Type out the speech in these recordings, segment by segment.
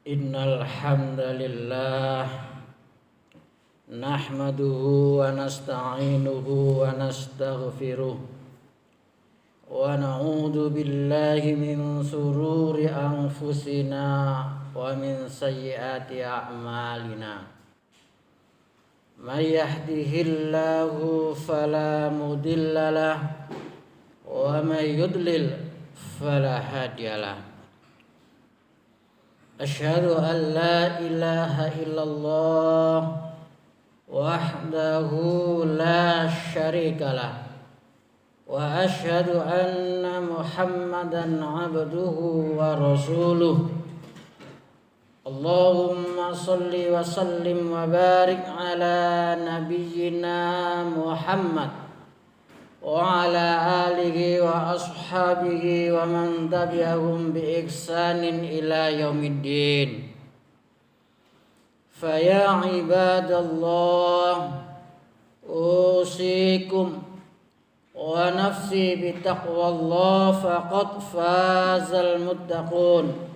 Innal hamdalillah nahmaduhu wa nasta'inuhu wa nastaghfiruh wa na'udzu billahi min sururi anfusina wa min sayyiati a'malina. May yahdihillahu fala mudilla lahu wa may yudlil fala hadiyalah. Asyhadu an la ilaha illallah wahdahu la syarikalah wa asyhadu anna Muhammadan abduhu wa rasuluh. Allahumma salli wa sallim wa barik ala nabiyyina Muhammad wa ala alihi wa ashabihi wa man tabi'ahum bi ihsanin ila yaumiddin. Fa ya ibadallah usikum wa nafsi bi taqwallah faqad fazal muttaqun.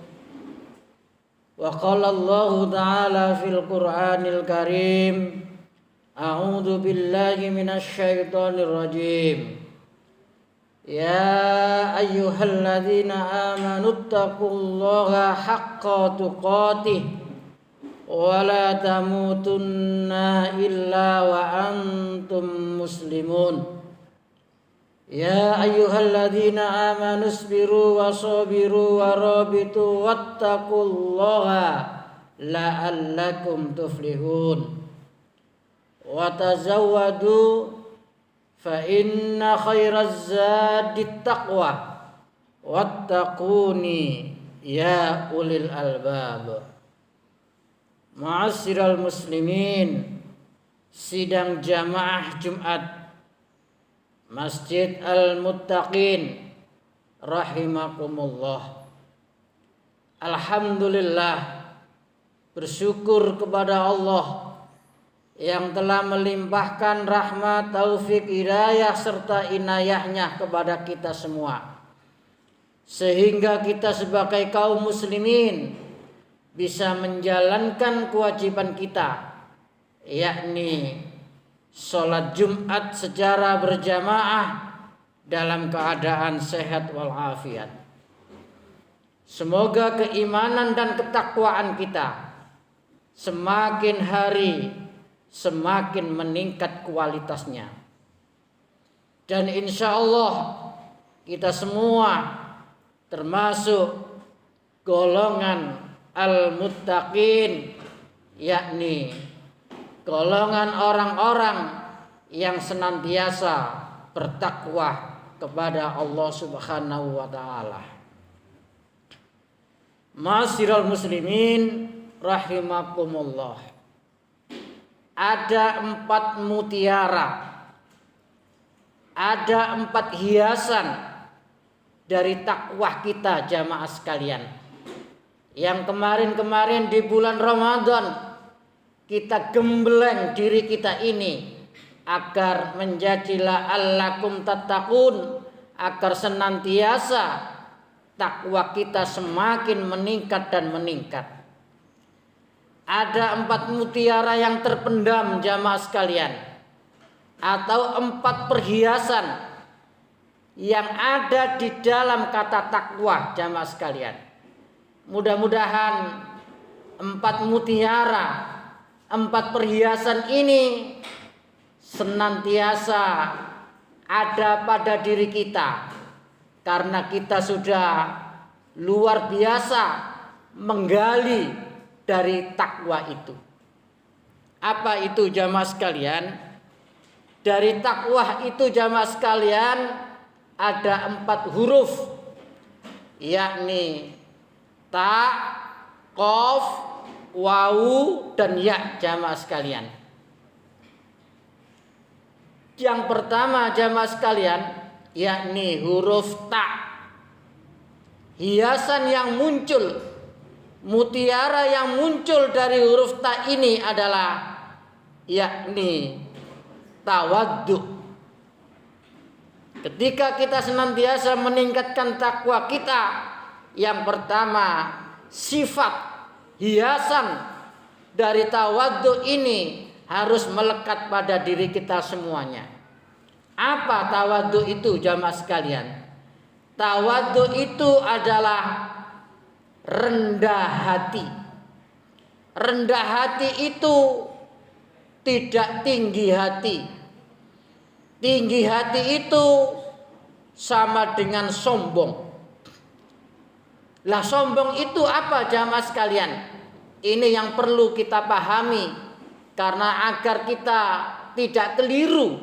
Wa qala Allah ta'ala fil Qur'anil Karim, a'udzu billahi minasy syaithanir rajim. Ya ayyuhalladzina amanu taqullaha haqqa tuqatih wa la tamutunna illa wa antum muslimun. Ya ayyuhalladzina amanu isbiru wa sabiru wa rabitu wattaqullaha la'allakum tuflihun. Wa tazawwadu fa inna khairaz zadit taqwa wattaquni ya ulil albab. Ma'asyiral muslimin, sidang jamaah Jumat Masjid Al-Muttaqin rahimakumullah. Alhamdulillah, bersyukur kepada Allah yang telah melimpahkan rahmat, taufik, hidayah serta inayahnya kepada kita semua, sehingga kita sebagai kaum muslimin bisa menjalankan kewajiban kita, yakni sholat Jumat secara berjamaah dalam keadaan sehat walafiat. Semoga keimanan dan ketakwaan kita semakin hari semakin meningkat kualitasnya, dan insya Allah kita semua termasuk golongan al-muttaqin, yakni golongan orang-orang yang senantiasa bertakwa kepada Allah Subhanahu wa taala. Ma'asyiral muslimin rahimakumullah. Ada 4 mutiara, ada 4 hiasan dari takwa kita jamaah sekalian, yang kemarin-kemarin di bulan Ramadan kita gembleng diri kita ini agar menjadi la'allakum tattaqun, agar senantiasa takwa kita semakin meningkat dan meningkat. Ada 4 mutiara yang terpendam jamaah sekalian, atau 4 perhiasan yang ada di dalam kata takwa jamaah sekalian. Mudah-mudahan 4 mutiara, 4 perhiasan ini senantiasa ada pada diri kita, karena kita sudah luar biasa menggali dari takwa itu. Apa itu jamaah sekalian? Dari takwa itu jamaah sekalian ada 4 huruf, yakni ta, qaf, wawu, dan ya jamaah sekalian. Yang pertama jamaah sekalian yakni huruf ta. Hiasan yang muncul, mutiara yang muncul dari huruf ta ini adalah yakni tawaddu. Ketika kita senantiasa meningkatkan takwa kita, yang pertama sifat hiasan dari tawadhu ini harus melekat pada diri kita semuanya. Apa tawadhu itu jamaah sekalian? Tawadhu itu adalah rendah hati. Rendah hati itu tidak tinggi hati. Tinggi hati itu sama dengan sombong. Lah sombong itu apa jamaah sekalian? Ini yang perlu kita pahami, karena agar kita tidak keliru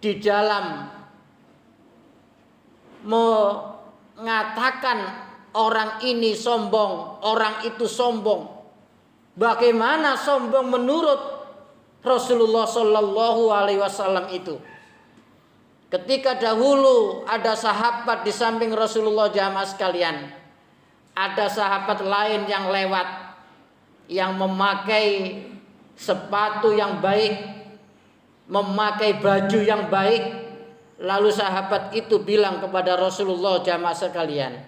di dalam mengatakan orang ini sombong, orang itu sombong. Bagaimana sombong menurut Rasulullah Shallallahu Alaihi Wasallam itu? Ketika dahulu ada sahabat di samping Rasulullah jamaah sekalian, ada sahabat lain yang lewat, yang memakai sepatu yang baik, memakai baju yang baik. Lalu sahabat itu bilang kepada Rasulullah jamaah sekalian,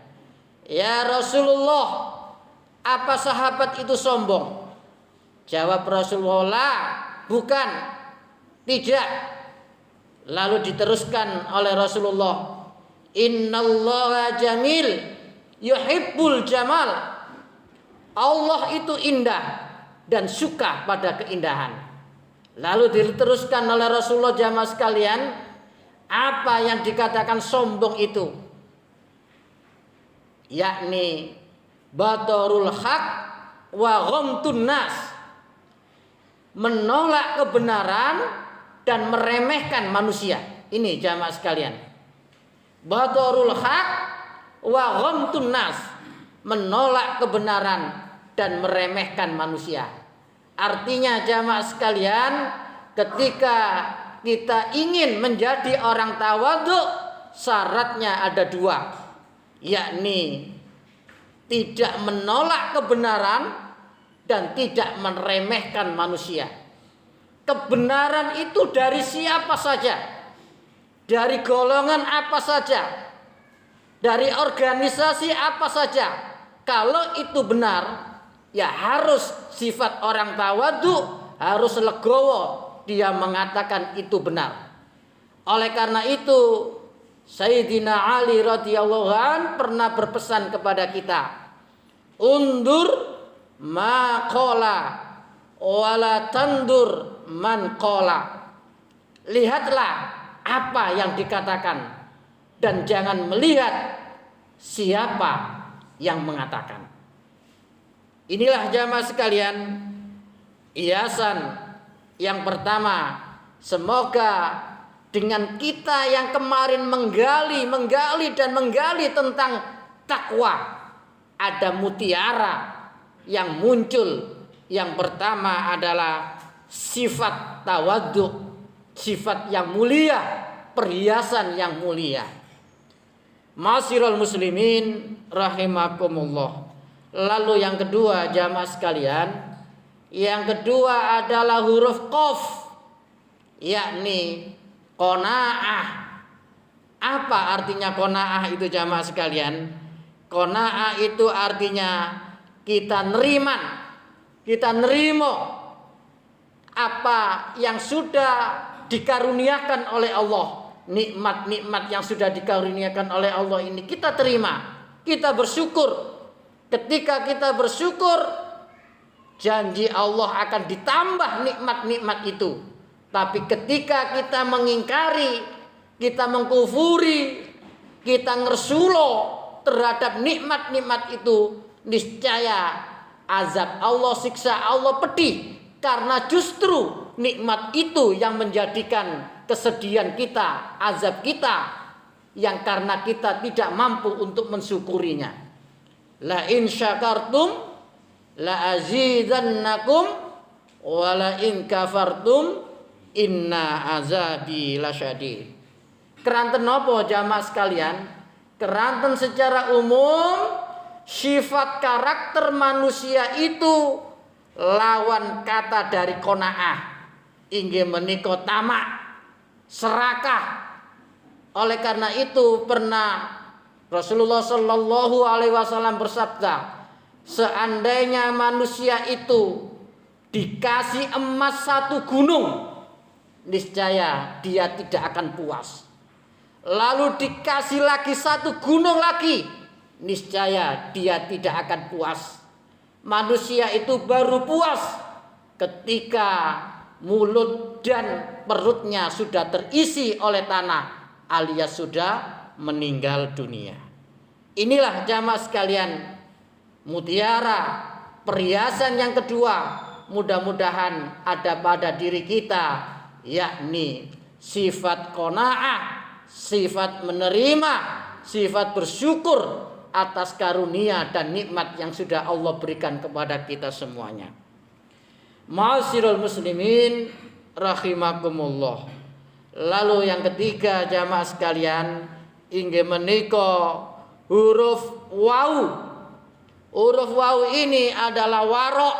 "Ya Rasulullah, apa sahabat itu sombong?" Jawab Rasulullah, "Bukan, tidak." Lalu diteruskan oleh Rasulullah, "Innallaha jamil yuhibbul jamal." Allah itu indah dan suka pada keindahan. Lalu diteruskan oleh Rasulullah jamaah sekalian, apa yang dikatakan sombong itu? Yakni batarul haq wa ghamtun nas. Menolak kebenaran dan meremehkan manusia. Ini jamaah sekalian. Batarul haq wa ghamtun nas. Menolak kebenaran dan meremehkan manusia. Artinya jamaah sekalian, ketika kita ingin menjadi orang tawadhu, syaratnya ada dua, yakni tidak menolak kebenaran dan tidak meremehkan manusia. Kebenaran itu dari siapa saja, dari golongan apa saja, dari organisasi apa saja. Kalau itu benar, ya harus sifat orang tawadhu, harus legowo dia mengatakan itu benar. Oleh karena itu Sayyidina Ali radhiyallahu an pernah berpesan kepada kita, "Undur ma qala wala tandur man qala." Lihatlah apa yang dikatakan dan jangan melihat siapa yang mengatakan. Inilah jamaah sekalian, hiasan yang pertama. Semoga dengan kita yang kemarin menggali tentang takwa, ada mutiara yang muncul. Yang pertama adalah sifat tawadhu, sifat yang mulia, perhiasan yang mulia. Ma'asyiral muslimin rahimakumullah. Lalu yang kedua jamaah sekalian, yang kedua adalah huruf qaf, yakni qanaah. Apa artinya qanaah itu jamaah sekalian? Qanaah itu artinya kita nerimo apa yang sudah dikaruniakan oleh Allah. Nikmat-nikmat yang sudah dikaruniakan oleh Allah ini kita terima, kita bersyukur. Ketika kita bersyukur, janji Allah akan ditambah nikmat-nikmat itu. Tapi ketika kita mengingkari, kita mengkufuri, kita ngersulo terhadap nikmat-nikmat itu, niscaya azab Allah, siksa Allah pedih. Karena justru nikmat itu yang menjadikan kesedihan kita, azab kita, yang karena kita tidak mampu untuk mensyukurinya. La in syakartum la azidannakum wa la in kafartum inna azabi lasyadid. Keranten napa jamaah sekalian? Keranten secara umum sifat karakter manusia itu lawan kata dari qanaah, inggih menika tamak, serakah. Oleh karena itu pernah Rasulullah Shallallahu Alaihi Wasallam bersabda, seandainya manusia itu dikasih emas 1 gunung, niscaya dia tidak akan puas. Lalu dikasih lagi 1 gunung lagi, niscaya dia tidak akan puas. Manusia itu baru puas ketika mulut dan perutnya sudah terisi oleh tanah alias sudah meninggal dunia. Inilah jamaah sekalian, mutiara perhiasan yang kedua mudah-mudahan ada pada diri kita, yakni sifat qanaah, sifat menerima, sifat bersyukur atas karunia dan nikmat yang sudah Allah berikan kepada kita semuanya. Ma'asyiral muslimin rahimakumullah. Lalu yang ketiga jamaah sekalian, inggih menika huruf waw. Huruf waw ini adalah warok,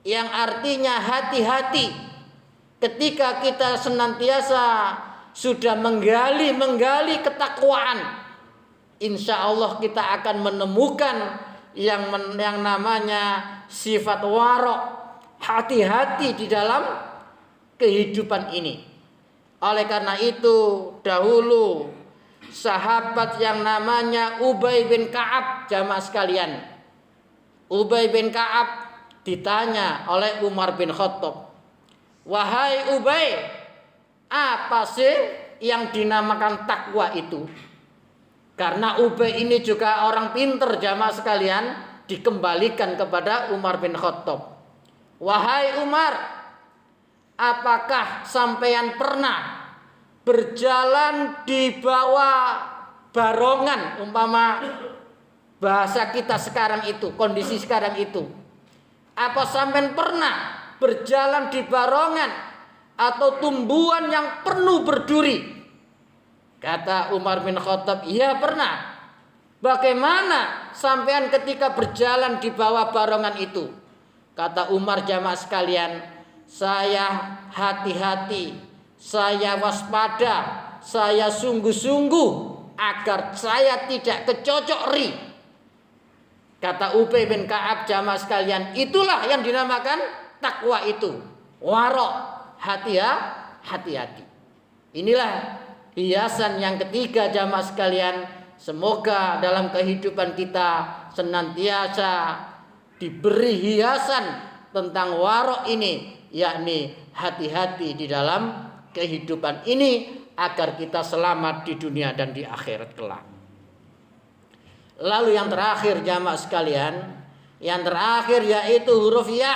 yang artinya hati-hati. Ketika kita senantiasa sudah menggali ketakwaan, insya Allah kita akan menemukan yang namanya sifat warok, hati-hati di dalam kehidupan ini. Oleh karena itu dahulu sahabat yang namanya Ubay bin Ka'ab, jamaah sekalian, Ubay bin Ka'ab ditanya oleh Umar bin Khattab, "Wahai Ubay, apa sih yang dinamakan takwa itu?" Karena Ubay ini juga orang pinter jamaah sekalian, dikembalikan kepada Umar bin Khattab. "Wahai Umar, apakah sampeyan pernah berjalan di bawah barongan?" Umpama bahasa kita sekarang itu, kondisi sekarang itu. "Apa sampeyan pernah berjalan di barongan atau tumbuhan yang penuh berduri?" Kata Umar bin Khattab, "Iya pernah." "Bagaimana sampean ketika berjalan di bawah barongan itu?" Kata Umar, jamaah sekalian, "Saya hati-hati, saya waspada, saya sungguh-sungguh agar saya tidak kecocok ri." Kata Ubay bin Ka'ab, jamaah sekalian, itulah yang dinamakan takwa itu. Warok, hati-hati. Inilah hiasan yang ketiga jamaah sekalian. Semoga dalam kehidupan kita senantiasa diberi hiasan tentang warok ini, yakni hati-hati di dalam kehidupan ini agar kita selamat di dunia dan di akhirat kelak. Lalu yang terakhir jamaah sekalian, yang terakhir yaitu huruf ya,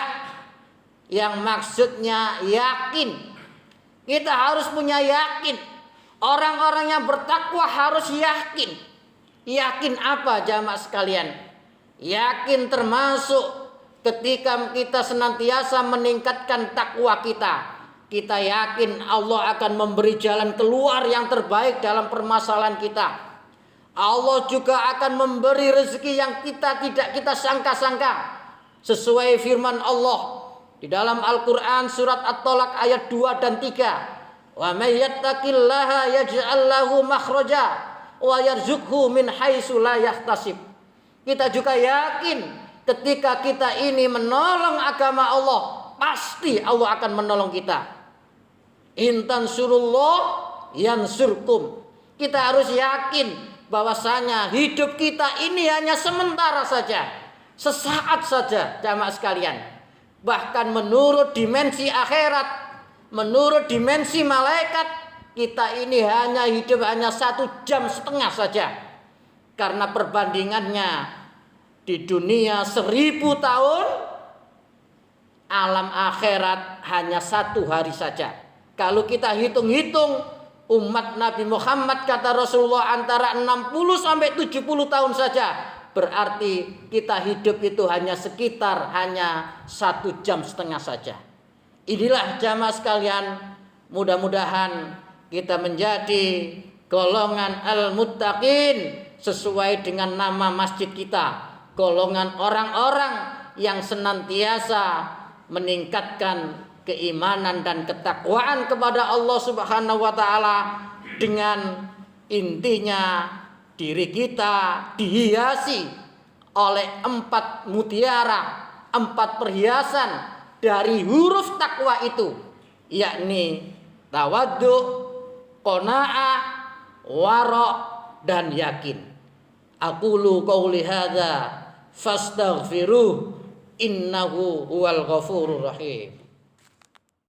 yang maksudnya yakin. Kita harus punya yakin. Orang-orang yang bertakwa harus yakin. Yakin apa jamaah sekalian? Yakin termasuk ketika kita senantiasa meningkatkan takwa kita. Kita yakin Allah akan memberi jalan keluar yang terbaik dalam permasalahan kita. Allah juga akan memberi rezeki yang tidak kita sangka-sangka. Sesuai firman Allah di dalam Al-Quran surat At-Tolak ayat 2 dan 3. "Wa may yattaqillaha yaj'al lahu makhraja wa yarzuqhu min haitsu la yahtasib." Kita juga yakin ketika kita ini menolong agama Allah, pasti Allah akan menolong kita. "In tansurullah yansurkum." Kita harus yakin bahwasanya hidup kita ini hanya sementara saja, sesaat saja jamaah sekalian. Bahkan menurut dimensi akhirat, menurut dimensi malaikat, kita ini hanya hidup 1,5 jam saja. Karena perbandingannya di dunia 1000 tahun, alam akhirat hanya 1 hari saja. Kalau kita hitung-hitung, umat Nabi Muhammad kata Rasulullah antara 60 sampai 70 tahun saja. Berarti kita hidup itu hanya sekitar 1,5 jam saja. Inilah jamaah sekalian, mudah-mudahan kita menjadi golongan al-muttaqin sesuai dengan nama masjid kita. Golongan orang-orang yang senantiasa meningkatkan keimanan dan ketakwaan kepada Allah Subhanahu wa taala, dengan intinya diri kita dihiasi oleh 4 mutiara, 4 perhiasan dari huruf takwa itu, yakni tawaddu, qanaah, wara' dan yakin. Aqulu qouli hadza fastaghfiruh innahu huwal ghafurur rahim.